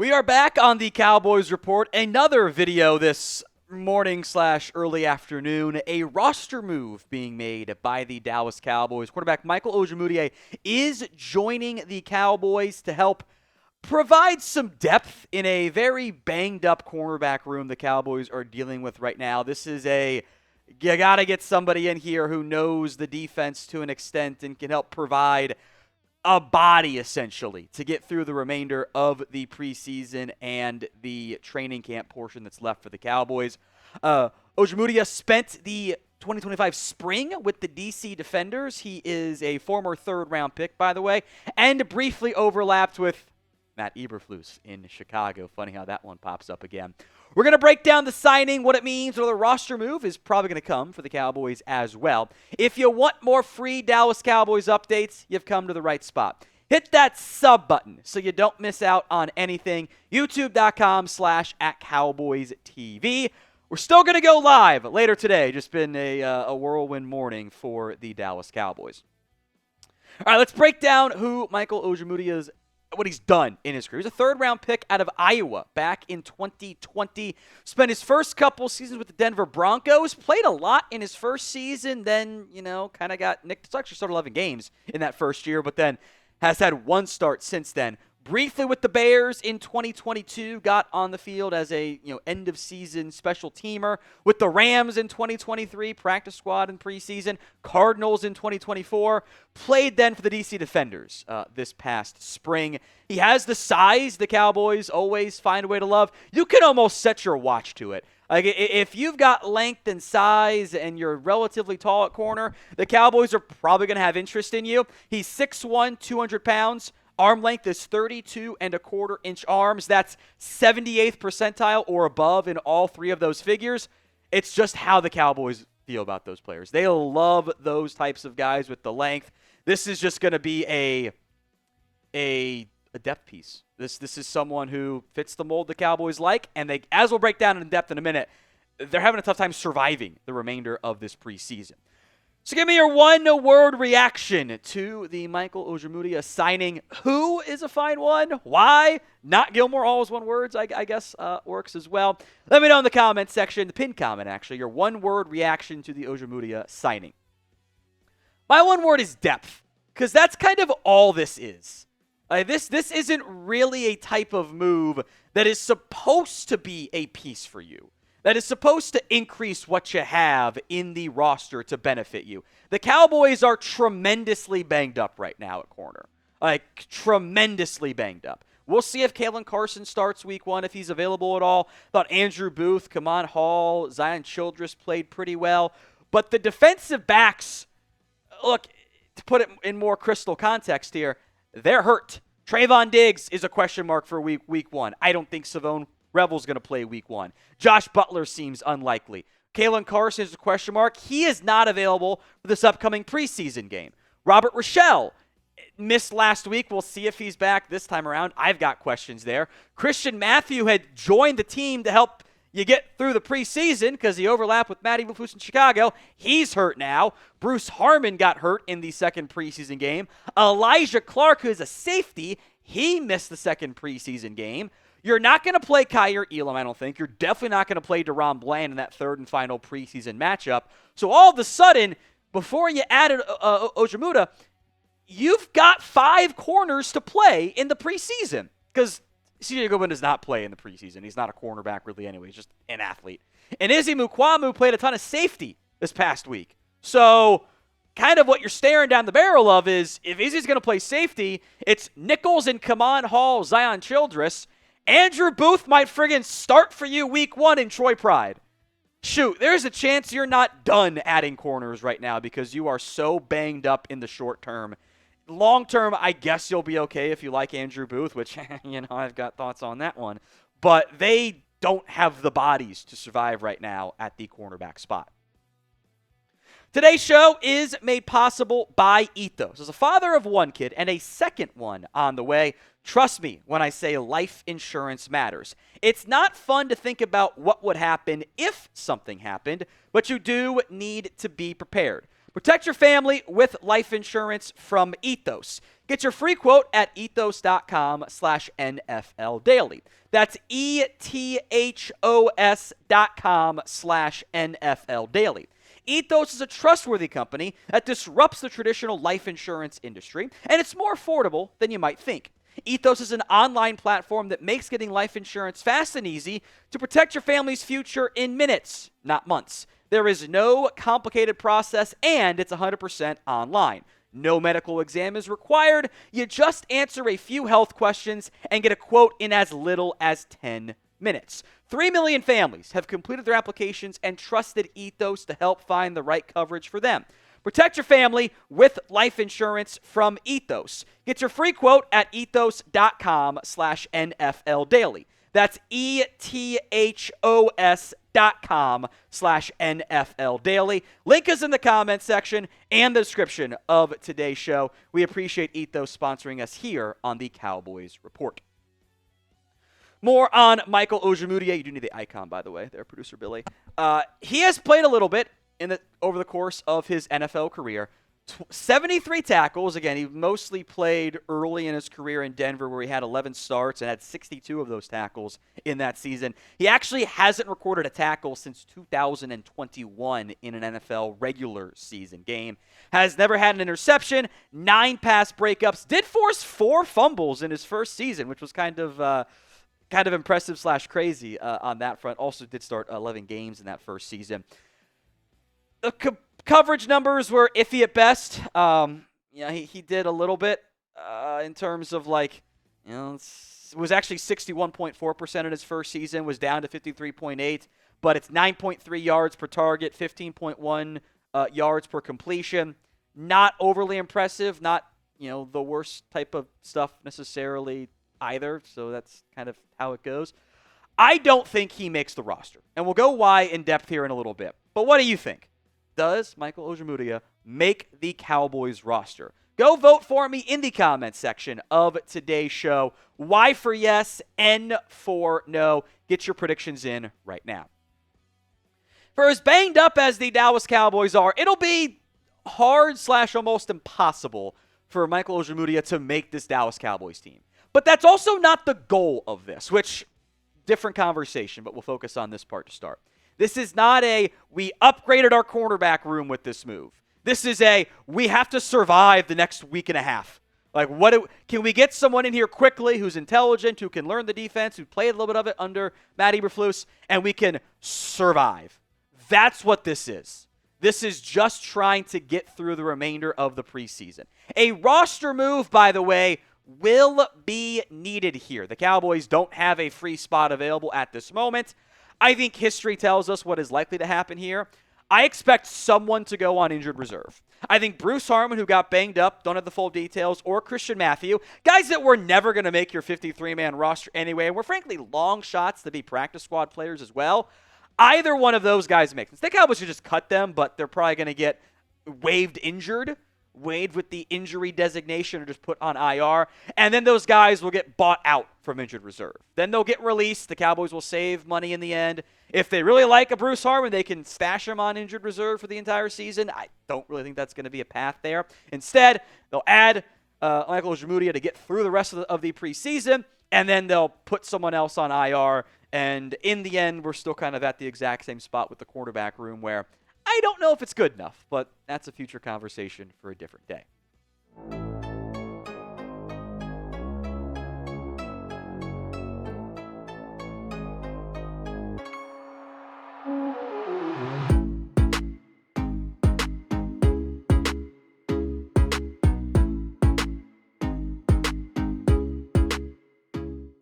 We are back on the Cowboys Report. Another video this morning/early afternoon. A roster move being made by the Dallas Cowboys. Quarterback Michael Ojemudia is joining the Cowboys to help provide some depth in a very banged-up cornerback room the Cowboys are dealing with right now. This is you got to get somebody in here who knows the defense to an extent and can help provide a body, essentially, to get through the remainder of the preseason and the training camp portion that's left for the Cowboys. Ojemudia spent the 2025 spring with the DC Defenders. He is a former third-round pick, by the way, and briefly overlapped with Matt Eberflus in Chicago. Funny how that one pops up again. We're going to break down the signing, what it means, or the roster move is probably going to come for the Cowboys as well. If you want more free Dallas Cowboys updates, you've come to the right spot. Hit that sub button so you don't miss out on anything. YouTube.com/@CowboysTV. We're still going to go live later today. Just been a whirlwind morning for the Dallas Cowboys. All right, let's break down who Michael Ojemudia's what he's done in his career. He's a third-round pick out of Iowa back in 2020. Spent his first couple seasons with the Denver Broncos. Played a lot in his first season. Then, kind of got nicked. Actually started 11 games in that first year, but then has had one start since then. Briefly with the Bears in 2022, got on the field as a end-of-season special teamer. With the Rams in 2023, practice squad in preseason. Cardinals in 2024. Played then for the DC Defenders this past spring. He has the size the Cowboys always find a way to love. You can almost set your watch to it. Like, if you've got length and size and you're relatively tall at corner, the Cowboys are probably going to have interest in you. He's 6'1", 200 pounds. Arm length is 32.25-inch arms. That's 78th percentile or above in all three of those figures. It's just how the Cowboys feel about those players. They love those types of guys with the length. This is just going to be a depth piece. This is someone who fits the mold the Cowboys like, and they, as we'll break down in depth in a minute, they're having a tough time surviving the remainder of this preseason. So give me your one-word reaction to the Michael Ojemudia signing. Who is a fine one? Why? Not Gilmore, all is one words, I guess works as well. Let me know in the comment section, the pinned comment actually, your one-word reaction to the Ojemudia signing. My one word is depth, because that's kind of all this is. This isn't really a type of move that is supposed to be a piece for you. That is supposed to increase what you have in the roster to benefit you. The Cowboys are tremendously banged up right now at corner. Like, tremendously banged up. We'll see if Caelen Carson starts week one, if he's available at all. Thought Andrew Booth, Kemon Hall, Zion Childress played pretty well. But the defensive backs, look, to put it in more crystal context here, they're hurt. Trevon Diggs is a question mark for week one. I don't think Shavon Revel's going to play week one. Josh Butler seems unlikely. Caelen Carson is a question mark. He is not available for this upcoming preseason game. Robert Rochell missed last week. We'll see if he's back this time around. I've got questions there. Christian Matthew had joined the team to help you get through the preseason because he overlapped with Matt Eberflus in Chicago. He's hurt now. Bruce Harmon got hurt in the second preseason game. Alijah Clark, who is a safety, he missed the second preseason game. You're not going to play Kaiir Elam, I don't think. You're definitely not going to play Deron Bland in that third and final preseason matchup. So all of a sudden, before you added Ojemudia, you've got 5 corners to play in the preseason. Because CJ Goodwin does not play in the preseason. He's not a cornerback really anyway. He's just an athlete. And Izzy Mukuamu played a ton of safety this past week. So kind of what you're staring down the barrel of is, if Izzy's going to play safety, it's Nichols and Kemon Hall, Zion Childress. Andrew Booth might friggin' start for you week one in Troy Pride. Shoot, there's a chance you're not done adding corners right now because you are so banged up in the short term. Long term, I guess you'll be okay if you like Andrew Booth, which, I've got thoughts on that one. But they don't have the bodies to survive right now at the cornerback spot. Today's show is made possible by Ethos. As a father of one kid and a second one on the way, trust me when I say life insurance matters. It's not fun to think about what would happen if something happened, but you do need to be prepared. Protect your family with life insurance from Ethos. Get your free quote at ethos.com/NFL daily. That's ethos.com/NFL daily. Ethos is a trustworthy company that disrupts the traditional life insurance industry, and it's more affordable than you might think. Ethos is an online platform that makes getting life insurance fast and easy to protect your family's future in minutes, not months. There is no complicated process, and it's 100% online. No medical exam is required. You just answer a few health questions and get a quote in as little as 10 minutes. 3 million families have completed their applications and trusted Ethos to help find the right coverage for them. Protect your family with life insurance from Ethos. Get your free quote at ethos.com/NFL daily. That's ethos.com/NFL daily. Link is in the comments section and the description of today's show. We appreciate Ethos sponsoring us here on the Cowboys Report. More on Michael Ojemudia. You do need the icon, by the way, there, producer Billy. He has played a little bit over the course of his NFL career. 73 tackles. Again, he mostly played early in his career in Denver, where he had 11 starts and had 62 of those tackles in that season. He actually hasn't recorded a tackle since 2021 in an NFL regular season game. Has never had an interception, 9 pass breakups, did force 4 fumbles in his first season, which was kind of impressive / crazy on that front. Also did start 11 games in that first season. The coverage numbers were iffy at best. He did a little bit in terms of it was actually 61.4% in his first season, was down to 53.8, but it's 9.3 yards per target, 15.1 yards per completion. Not overly impressive, not the worst type of stuff necessarily either, so that's kind of how it goes. I don't think he makes the roster, and we'll go why in depth here in a little bit. But what do you think? Does Michael Ojemudia make the Cowboys roster? Go vote for me in the comments section of today's show. Y for yes, N for no. Get your predictions in right now. For as banged up as the Dallas Cowboys are, it'll be hard / almost impossible for Michael Ojemudia to make this Dallas Cowboys team. But that's also not the goal of this, which, different conversation, but we'll focus on this part to start. This is not we upgraded our cornerback room with this move. This is we have to survive the next week and a half. Can we get someone in here quickly who's intelligent, who can learn the defense, who played a little bit of it under Matt Eberflus, and we can survive? That's what this is. This is just trying to get through the remainder of the preseason. A roster move, by the way, will be needed here. The Cowboys don't have a free spot available at this moment. I think history tells us what is likely to happen here. I expect someone to go on injured reserve. I think Bruce Harmon, who got banged up, don't have the full details, or Christian Matthew, guys that were never going to make your 53-man roster anyway, and were frankly long shots to be practice squad players as well. Either one of those guys makes sense. The Cowboys should just cut them, but they're probably going to get waived with the injury designation, or just put on IR, and then those guys will get bought out from injured reserve. Then they'll get released. The Cowboys will save money in the end. If they really like a Bruce Harmon, they can stash him on injured reserve for the entire season. I don't really think that's going to be a path there. Instead, they'll add Michael Ojemudia to get through the rest of the preseason, and then they'll put someone else on IR, and in the end, we're still kind of at the exact same spot with the quarterback room, where I don't know if it's good enough, but that's a future conversation for a different day.